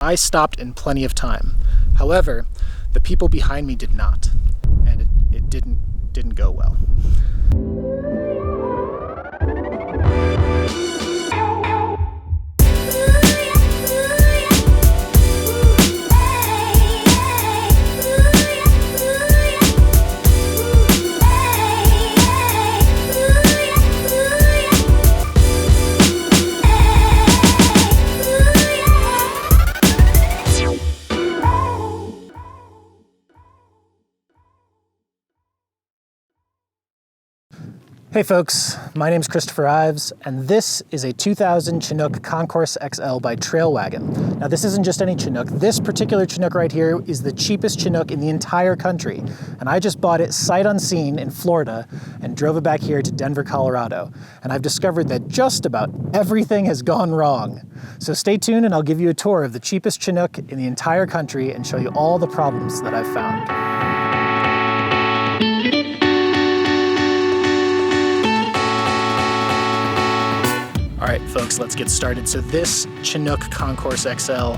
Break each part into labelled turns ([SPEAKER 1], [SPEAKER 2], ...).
[SPEAKER 1] I stopped in plenty of time. However, the people behind me did not, and it didn't go well. Hey folks, my name's Christopher Ives, and this is a 2000 Chinook Concourse XL by Trailwagon. Now this isn't just any Chinook. This particular Chinook right here is the cheapest Chinook in the entire country. And I just bought it sight unseen in Florida and drove it back here to Denver, Colorado. And I've discovered that just about everything has gone wrong. So stay tuned and I'll give you a tour of the cheapest Chinook in the entire country and show you all the problems that I've found. All right, folks, let's get started. So this Chinook Concourse XL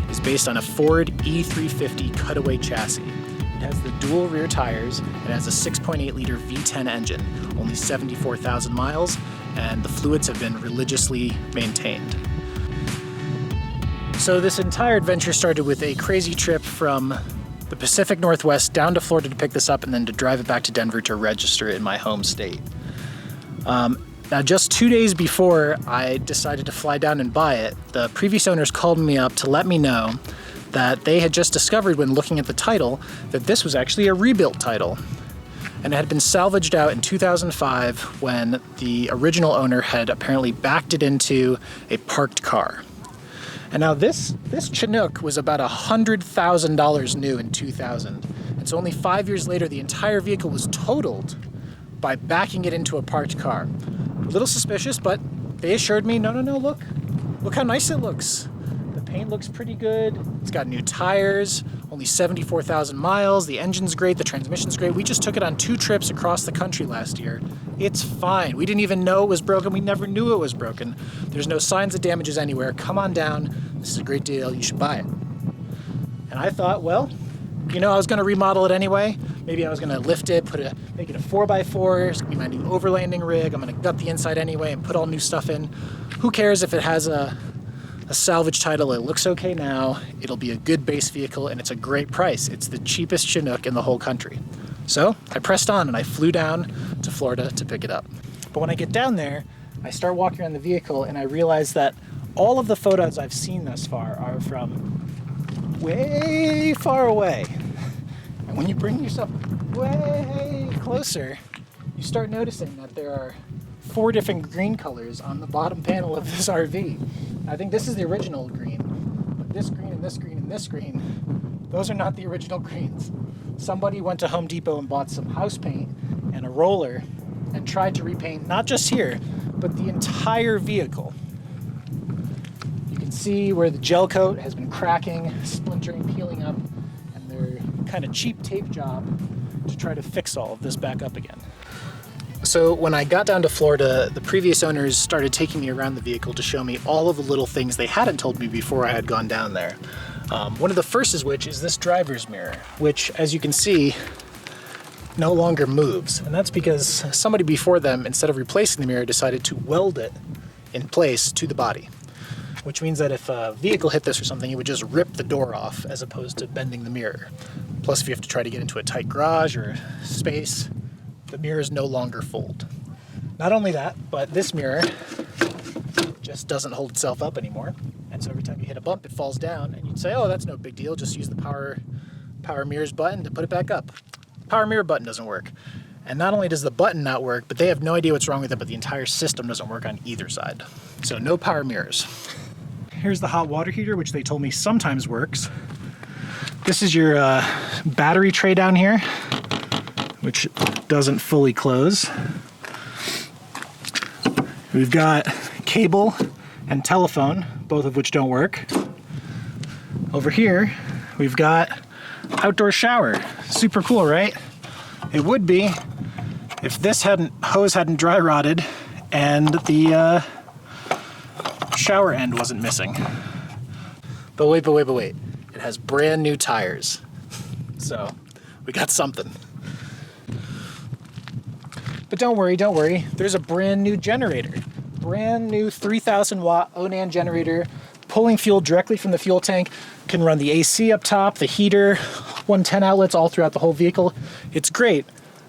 [SPEAKER 1] is based on a Ford E350 cutaway chassis. It has the dual rear tires. It has a 6.8 liter V10 engine, only 74,000 miles, and the fluids have been religiously maintained. So this entire adventure started with a crazy trip from the Pacific Northwest down to Florida to pick this up and then to drive it back to Denver to register it in my home state. Now, just 2 days before I decided to fly down and buy it, the previous owners called me up to let me know that they had just discovered when looking at the title that this was actually a rebuilt title. And it had been salvaged out in 2005 when the original owner had apparently backed it into a parked car. And now this Chinook was about $100,000 new in 2000. And so only 5 years later, the entire vehicle was totaled by backing it into a parked car. A little suspicious, but they assured me, no, look how nice it looks. The paint looks pretty good. It's got new tires, only 74,000 miles. The engine's great, the transmission's great. We just took it on 2 trips across the country last year. It's fine. We didn't even know it was broken. We never knew it was broken. There's no signs of damages anywhere. Come on down. This is a great deal. You should buy it. And I thought, well, you know, I was gonna remodel it anyway. Maybe I was gonna lift it, make it a 4x4. It's gonna be my new overlanding rig. I'm gonna gut the inside anyway and put all new stuff in. Who cares if it has a salvage title? It looks okay now. It'll be a good base vehicle and it's a great price. It's the cheapest Chinook in the whole country. So I pressed on and I flew down to Florida to pick it up. But when I get down there, I start walking around the vehicle and I realize that all of the photos I've seen thus far are from way far away. And when you bring yourself way closer, you start noticing that there are 4 different green colors on the bottom panel of this RV. I think this is the original green, but this green and this green and this green, those are not the original greens. Somebody went to Home Depot and bought some house paint and a roller and tried to repaint not just here, but the entire vehicle. See where the gel coat has been cracking, splintering, peeling up, and their kind of cheap tape job to try to fix all of this back up again. So when I got down to Florida, the previous owners started taking me around the vehicle to show me all of the little things they hadn't told me before I had gone down there. One of the first is which is this driver's mirror, which, as you can see, no longer moves. And that's because somebody before them, instead of replacing the mirror, decided to weld it in place to the body. Which means that if a vehicle hit this or something, it would just rip the door off as opposed to bending the mirror. Plus, if you have to try to get into a tight garage or space, the mirrors no longer fold. Not only that, but this mirror just doesn't hold itself up anymore. And so every time you hit a bump, it falls down. And you'd say, oh, that's no big deal. Just use the power mirrors button to put it back up. Power mirror button doesn't work. And not only does the button not work, but they have no idea what's wrong with it, but the entire system doesn't work on either side. So no power mirrors. Here's the hot water heater, which they told me sometimes works. This is your battery tray down here, which doesn't fully close. We've got cable and telephone, both of which don't work. Over here, we've got outdoor shower. Super cool, right? It would be if this hose hadn't dry rotted and the shower end wasn't missing. But wait. It has brand new tires. So we got something. But don't worry. There's a brand new generator. Brand new 3,000 watt Onan generator, pulling fuel directly from the fuel tank, can run the AC up top, the heater, 110 outlets all throughout the whole vehicle. It's great.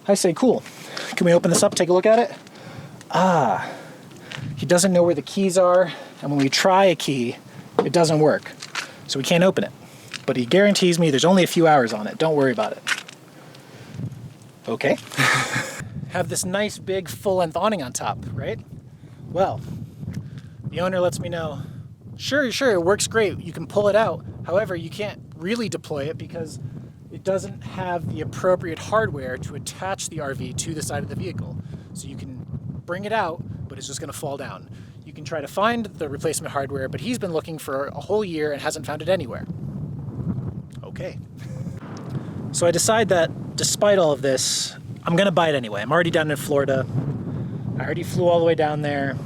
[SPEAKER 1] I say, cool. Can we open this up, take a look at it? He doesn't know where the keys are, and when we try a key, it doesn't work. So we can't open it. But he guarantees me there's only a few hours on it. Don't worry about it. Okay. Have this nice big full-length awning on top, right? Well, the owner lets me know, sure, it works great. You can pull it out. However, you can't really deploy it because it doesn't have the appropriate hardware to attach the RV to the side of the vehicle. So you can bring it out, but it's just gonna fall down. You can try to find the replacement hardware, but he's been looking for a whole year and hasn't found it anywhere. Okay. So I decide that despite all of this, I'm gonna buy it anyway. I'm already down in Florida. I already flew all the way down there.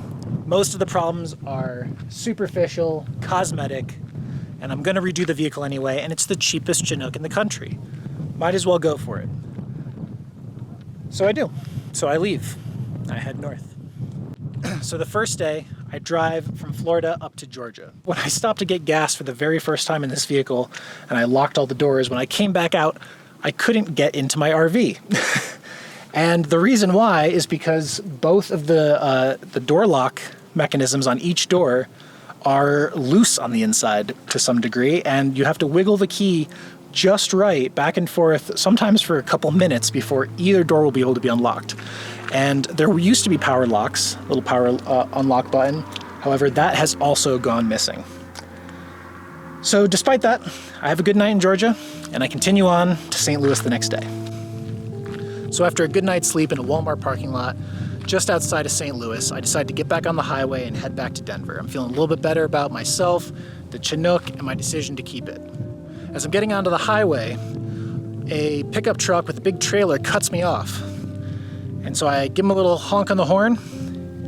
[SPEAKER 1] Most of the problems are superficial, cosmetic, and I'm gonna redo the vehicle anyway, and it's the cheapest Chinook in the country. Might as well go for it. So I do. So I leave. I head north. So the first day, I drive from Florida up to Georgia. When I stopped to get gas for the very first time in this vehicle, and I locked all the doors, when I came back out, I couldn't get into my RV. And the reason why is because both of the door lock mechanisms on each door are loose on the inside to some degree, and you have to wiggle the key just right back and forth, sometimes for a couple minutes before either door will be able to be unlocked. And there used to be power locks, little power unlock button. However, that has also gone missing. So despite that, I have a good night in Georgia, and I continue on to St. Louis the next day. So after a good night's sleep in a Walmart parking lot just outside of St. Louis, I decide to get back on the highway and head back to Denver. I'm feeling a little bit better about myself, the Chinook, and my decision to keep it. As I'm getting onto the highway, a pickup truck with a big trailer cuts me off. And so I give him a little honk on the horn,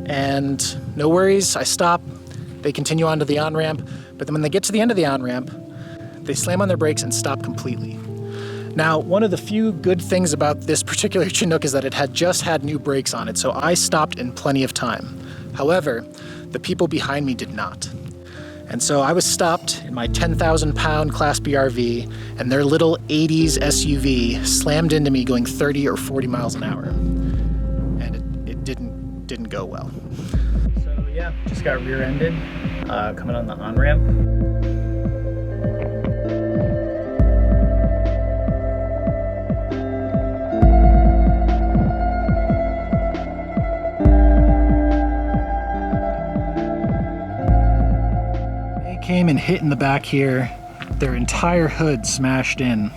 [SPEAKER 1] and no worries, I stop. They continue on to the on-ramp, but then when they get to the end of the on-ramp, they slam on their brakes and stop completely. Now, one of the few good things about this particular Chinook is that it had just had new brakes on it, so I stopped in plenty of time. However, the people behind me did not. And so I was stopped in my 10,000-pound Class B RV, and their little 80s SUV slammed into me going 30 or 40 miles an hour. And it didn't go well. So yeah, just got rear-ended coming on the on-ramp. Came and hit in the back here. Their entire hood smashed in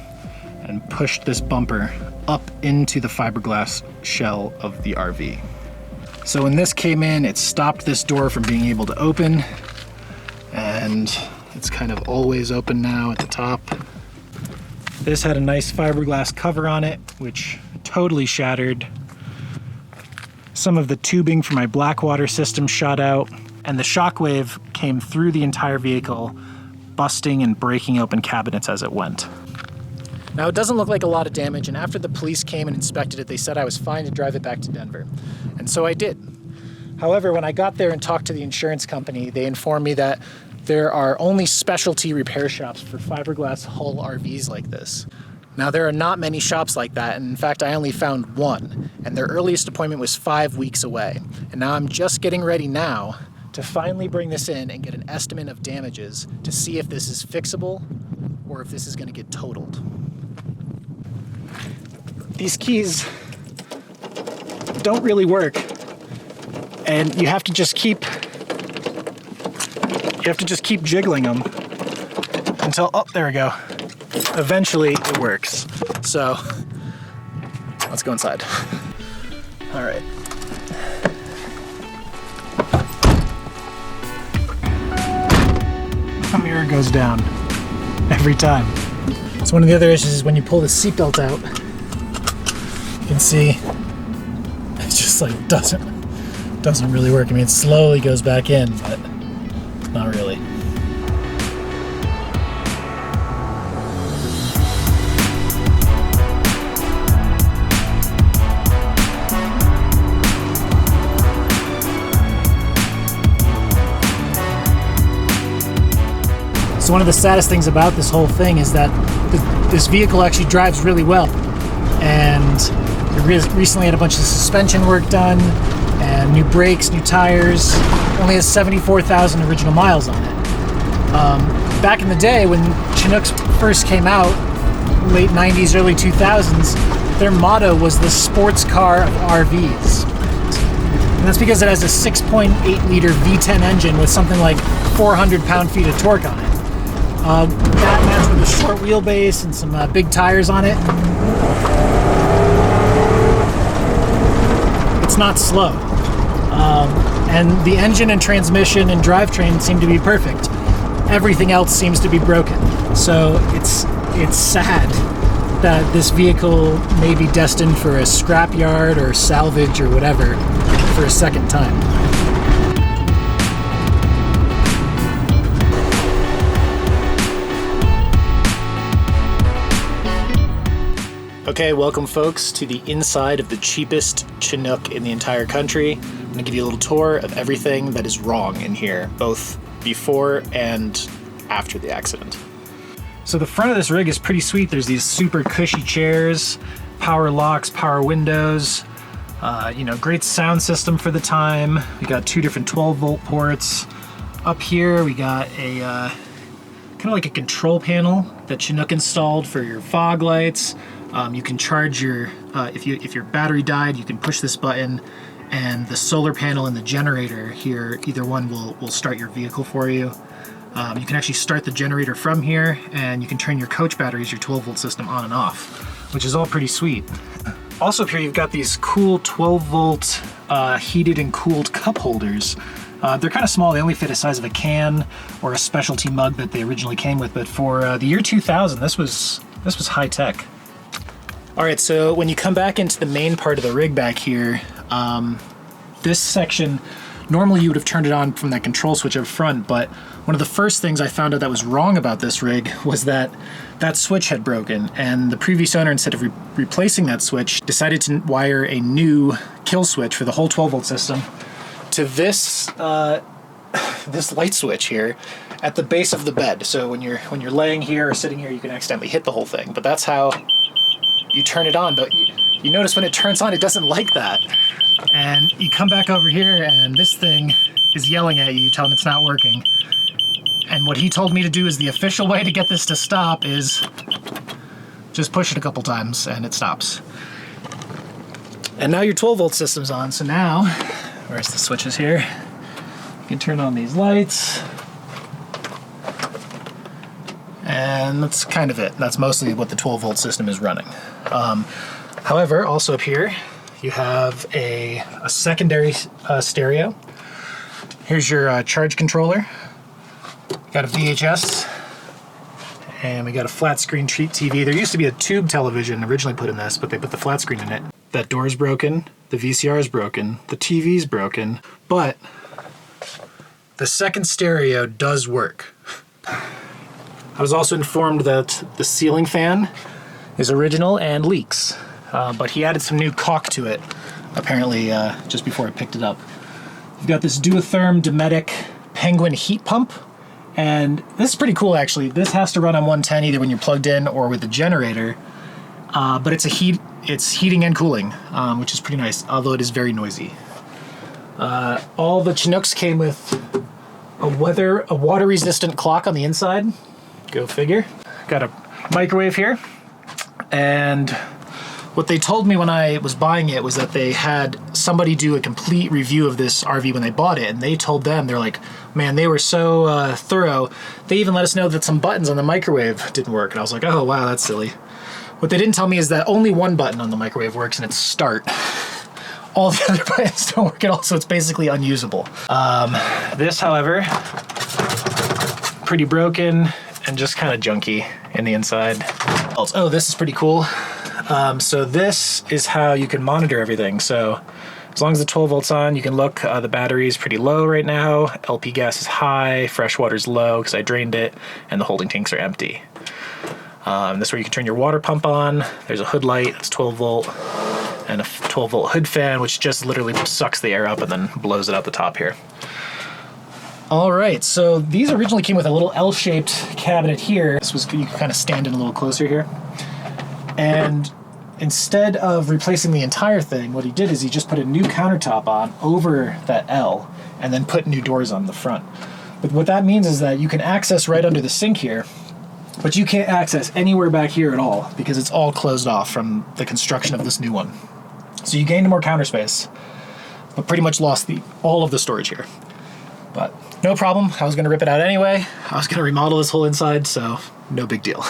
[SPEAKER 1] and pushed this bumper up into the fiberglass shell of the RV. So when this came in, it stopped this door from being able to open, and it's kind of always open now at the top. This had a nice fiberglass cover on it, which totally shattered. Some of the tubing for my Blackwater system shot out, and the shockwave came through the entire vehicle, busting and breaking open cabinets as it went. Now, it doesn't look like a lot of damage, and after the police came and inspected it, they said I was fine to drive it back to Denver. And so I did. However, when I got there and talked to the insurance company, they informed me that there are only specialty repair shops for fiberglass hull RVs like this. Now, there are not many shops like that, and in fact, I only found one, and their earliest appointment was 5 weeks away. And now I'm just getting ready now to finally bring this in and get an estimate of damages to see if this is fixable or if this is going to get totaled. These keys don't really work, and you have to just keep jiggling them until, oh, there we go. Eventually it works. So let's go inside. All right. The mirror goes down every time. So one of the other issues is when you pull the seatbelt out, you can see it just like doesn't really work. I mean, it slowly goes back in, but not really. So one of the saddest things about this whole thing is that this vehicle actually drives really well. And we recently had a bunch of suspension work done, and new brakes, new tires. Only has 74,000 original miles on it. Back in the day when Chinooks first came out, late 90s, early 2000s, their motto was the sports car of RVs. And that's because it has a 6.8 liter V10 engine with something like 400 pound-feet of torque on it. That matched with a short wheelbase and some big tires on it. It's not slow. And the engine and transmission and drivetrain seem to be perfect. Everything else seems to be broken. So it's sad that this vehicle may be destined for a scrapyard or salvage or whatever for a second time. Okay, welcome folks to the inside of the cheapest Chinook in the entire country. I'm going to give you a little tour of everything that is wrong in here, both before and after the accident. So the front of this rig is pretty sweet. There's these super cushy chairs, power locks, power windows, great sound system for the time. We got 2 different 12-volt ports. Up here we got a kind of like a control panel that Chinook installed for your fog lights. You can charge your, if your battery died, you can push this button and the solar panel and the generator here, either one will start your vehicle for you. You can actually start the generator from here, and you can turn your coach batteries, your 12-volt system, on and off, which is all pretty sweet. Also up here you've got these cool 12-volt heated and cooled cup holders. They're kind of small. They only fit the size of a can or a specialty mug that they originally came with, but for the year 2000, this was high tech. All right, so when you come back into the main part of the rig back here, this section, normally you would have turned it on from that control switch up front, but one of the first things I found out that was wrong about this rig was that that switch had broken, and the previous owner, instead of replacing that switch, decided to wire a new kill switch for the whole 12-volt system to this this light switch here at the base of the bed. So when you're laying here or sitting here, you can accidentally hit the whole thing, but that's how you turn it on. But you notice when it turns on, it doesn't like that. And you come back over here and this thing is yelling at you. You tell him it's not working. And what he told me to do is the official way to get this to stop is just push it a couple times and it stops. And now your 12-volt system's on. So now, where's the switches here? You can turn on these lights. And that's kind of it. That's mostly what the 12-volt system is running. However, also up here, you have a secondary stereo. Here's your charge controller. Got a VHS, and we got a flat screen TV. There used to be a tube television originally put in this, but they put the flat screen in it. That door's broken, the VCR is broken, the TV's broken, but the second stereo does work. I was also informed that the ceiling fan is original and leaks, but he added some new caulk to it, apparently just before I picked it up. You've got this duotherm Dometic Penguin heat pump, and this is pretty cool actually. This has to run on 110 either when you're plugged in or with the generator, but it's heating and cooling, which is pretty nice, although it is very noisy. All the Chinooks came with a water-resistant clock on the inside. Go figure. Got a microwave here, and what they told me when I was buying it was that they had somebody do a complete review of this RV when they bought it, and they told them, they're like, man, they were so thorough, they even let us know that some buttons on the microwave didn't work, and I was like, oh wow, that's silly. What they didn't tell me is that only one button on the microwave works, and it's start. All the other buttons don't work at all, so it's basically unusable. This, however, pretty broken and just kind of junky in the inside. Oh, this is pretty cool. So this is how you can monitor everything. So as long as the 12 volts on, you can look, the battery is pretty low right now, LP gas is high, fresh water's low because I drained it, and the holding tanks are empty. This is where you can turn your water pump on. There's a hood light, it's 12 volt, and a 12 volt hood fan, which just literally sucks the air up and then blows it out the top here. All right, so these originally came with a little L-shaped cabinet here. This was, you can kind of stand in a little closer here. And instead of replacing the entire thing, what he did is he just put a new countertop on over that L and then put new doors on the front. But what that means is that you can access right under the sink here, but you can't access anywhere back here at all because it's all closed off from the construction of this new one. So you gained more counter space, but pretty much lost all of the storage here. But no problem, I was gonna rip it out anyway. I was gonna remodel this whole inside, so no big deal.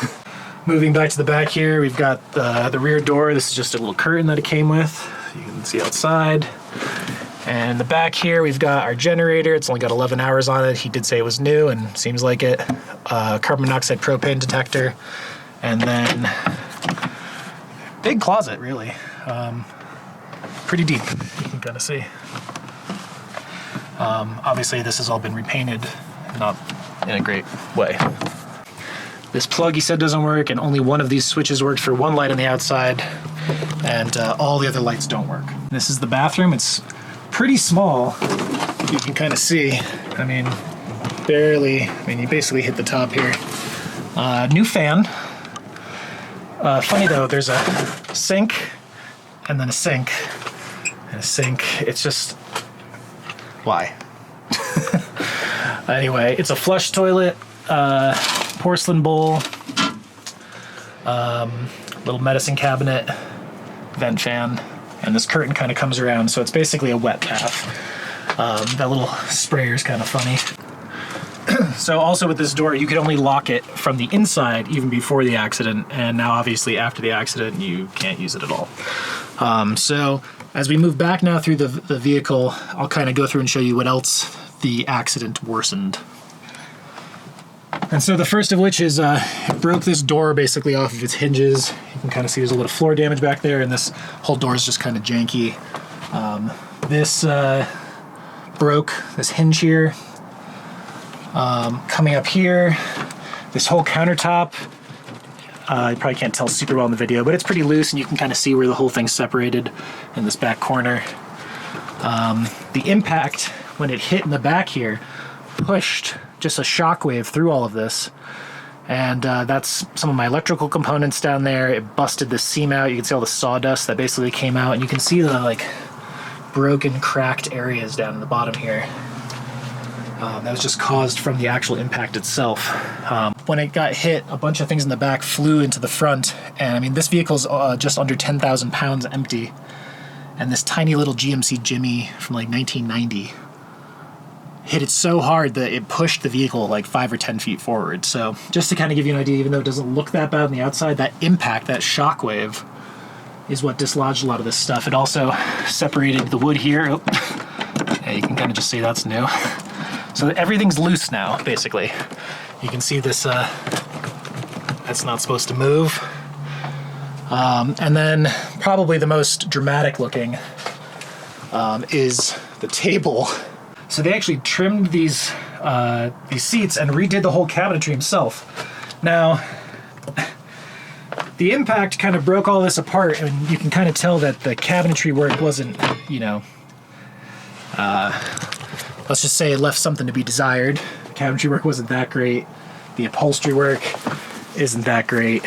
[SPEAKER 1] Moving back to the back here, we've got the rear door. This is just a little curtain that it came with. You can see outside. And the back here, we've got our generator. It's only got 11 hours on it. He did say it was new and seems like it. Carbon monoxide propane detector. And then big closet, really. Pretty deep, you can kind of see. Obviously this has all been repainted, not in a great way. This plug he said doesn't work, and only one of these switches works for one light on the outside, and all the other lights don't work. This is the bathroom. It's pretty small. You can kind of see, I mean, barely, I mean, you basically hit the top here. New fan. Funny though, there's a sink, and then a sink, and a sink. It's just, why? Anyway, it's a flush toilet, porcelain bowl, little medicine cabinet, vent fan, and this curtain kind of comes around, so it's basically a wet bath. That little sprayer is kind of funny. So also with this door, you could only lock it from the inside even before the accident, and now obviously after the accident you can't use it at all. So as we move back now through the vehicle, I'll kind of go through and show you what else the accident worsened. And so the first of which is it broke this door basically off of its hinges. You can kind of see there's a little floor damage back there, and this whole door is just kind of janky. This broke this hinge here. Coming up here, this whole countertop, you probably can't tell super well in the video, but it's pretty loose and you can kind of see where the whole thing's separated in this back corner. The impact when it hit in the back here pushed just a shockwave through all of this, and that's some of my electrical components down there. It busted the seam out. You can see all the sawdust that basically came out, and you can see the like broken, cracked areas down in the bottom here. That was just caused from the actual impact itself. When it got hit, a bunch of things in the back flew into the front, and I mean, this vehicle's just under 10,000 pounds empty, and this tiny little GMC Jimmy from like 1990 hit it so hard that it pushed the vehicle like 5 or 10 feet forward. So just to kind of give you an idea, even though it doesn't look that bad on the outside, that impact, that shockwave, is what dislodged a lot of this stuff. It also separated the wood here. Oh. Yeah, you can kind of just see that's new. So everything's loose now, basically. You can see this, that's not supposed to move. And then probably the most dramatic looking is the table. So they actually trimmed these seats and redid the whole cabinetry himself. Now, the impact kind of broke all this apart, and you can kind of tell that the cabinetry work wasn't, you know, let's just say it left something to be desired. The cabinetry work wasn't that great. The upholstery work isn't that great.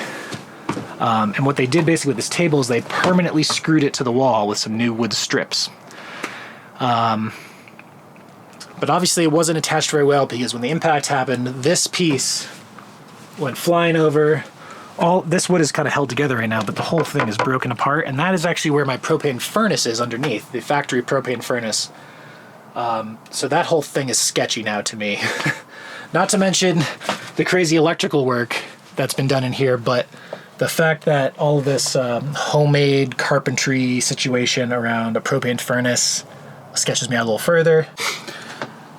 [SPEAKER 1] And what they did basically with this table is they permanently screwed it to the wall with some new wood strips. But obviously it wasn't attached very well, because when the impact happened, this piece went flying over. All this wood is kind of held together right now, but the whole thing is broken apart, and that is actually where my propane furnace is underneath, the factory propane furnace. So that whole thing is sketchy now to me. Not to mention the crazy electrical work that's been done in here, but the fact that all of this homemade carpentry situation around a propane furnace sketches me out a little further.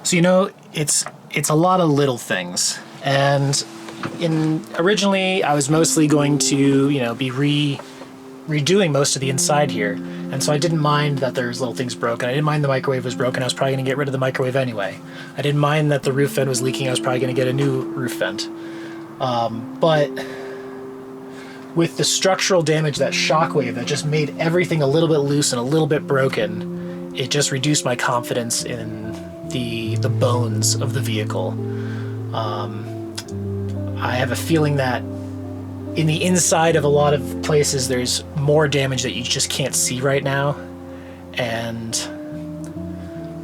[SPEAKER 1] So, you know, it's a lot of little things, and originally I was mostly going to, you know, be redoing most of the inside here, and so I didn't mind that there's little things broken. I didn't mind the microwave was broken. I was probably going to get rid of the microwave anyway. I didn't mind that the roof vent was leaking. I was probably going to get a new roof vent. But with the structural damage, that shockwave that just made everything a little bit loose and a little bit broken, it just reduced my confidence in the bones of the vehicle. I have a feeling that in the inside of a lot of places there's more damage that you just can't see right now, and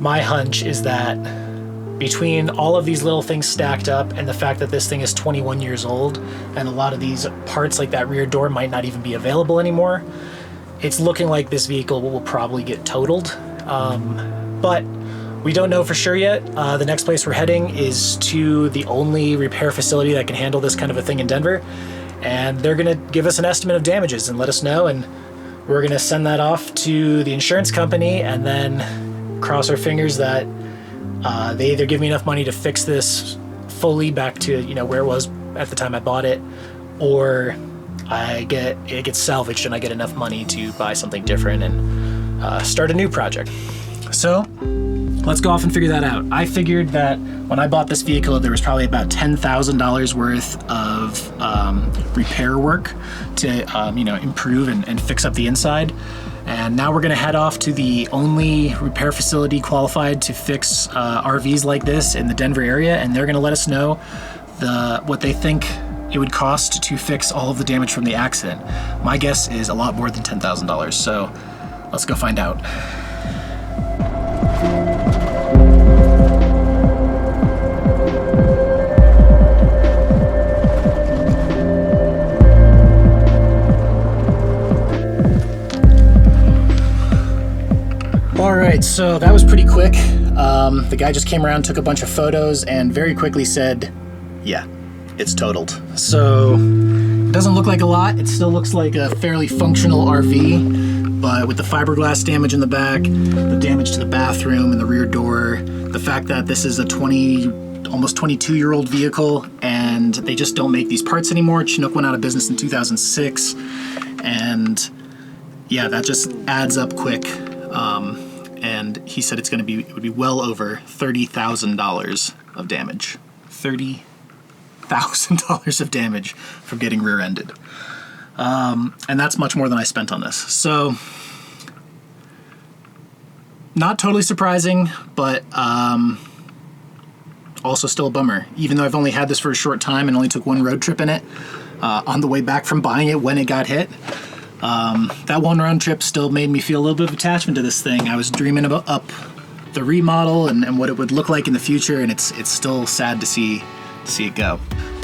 [SPEAKER 1] my hunch is that between all of these little things stacked up and the fact that this thing is 21 years old and a lot of these parts like that rear door might not even be available anymore, it's looking like this vehicle will probably get totaled. But we don't know for sure yet. The next place we're heading is to the only repair facility that can handle this kind of a thing in Denver, and they're gonna give us an estimate of damages and let us know, and we're gonna send that off to the insurance company and then cross our fingers that they either give me enough money to fix this fully back to, you know, where it was at the time I bought it, or it gets salvaged and I get enough money to buy something different and start a new project. So let's go off and figure that out. I figured that when I bought this vehicle, there was probably about $10,000 worth of repair work to you know, improve and fix up the inside. And now we're gonna head off to the only repair facility qualified to fix RVs like this in the Denver area, and they're gonna let us know what they think it would cost to fix all of the damage from the accident. My guess is a lot more than $10,000, so let's go find out. All right, so that was pretty quick. The guy just came around, took a bunch of photos, and very quickly said, yeah, it's totaled. So it doesn't look like a lot. It still looks like a fairly functional RV, but with the fiberglass damage in the back, the damage to the bathroom and the rear door, the fact that this is a almost 22-year-old vehicle and they just don't make these parts anymore. Chinook went out of business in 2006, and yeah, that just adds up quick. And he said it would be well over $30,000 of damage. $30,000 of damage from getting rear-ended. And that's much more than I spent on this. So, not totally surprising, but also still a bummer. Even though I've only had this for a short time and only took one road trip in it, on the way back from buying it when it got hit, that one round trip still made me feel a little bit of attachment to this thing. I was dreaming up the remodel and what it would look like in the future, and it's still sad to see it go.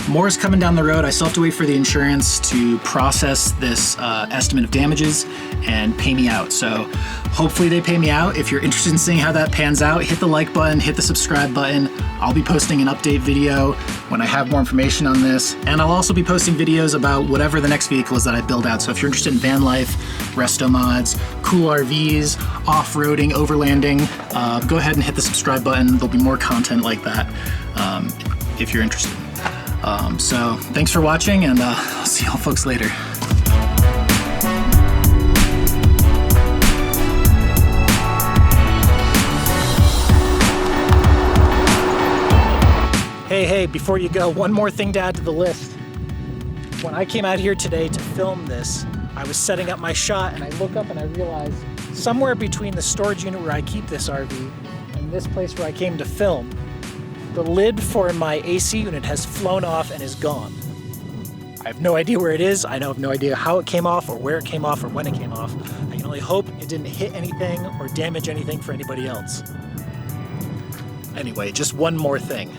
[SPEAKER 1] More is coming down the road. I still have to wait for the insurance to process this estimate of damages and pay me out. So hopefully they pay me out. If you're interested in seeing how that pans out, hit the like button, hit the subscribe button. I'll be posting an update video when I have more information on this. And I'll also be posting videos about whatever the next vehicle is that I build out. So if you're interested in van life, resto mods, cool RVs, off-roading, overlanding, go ahead and hit the subscribe button. There'll be more content like that if you're interested. So thanks for watching, and I'll see y'all folks later. Hey, before you go, one more thing to add to the list. When I came out here today to film this, I was setting up my shot and I look up and I realize somewhere between the storage unit where I keep this RV and this place where I came to film, the lid for my AC unit has flown off and is gone. I have no idea where it is. I have no idea how it came off or where it came off or when it came off. I can only hope it didn't hit anything or damage anything for anybody else. Anyway, just one more thing.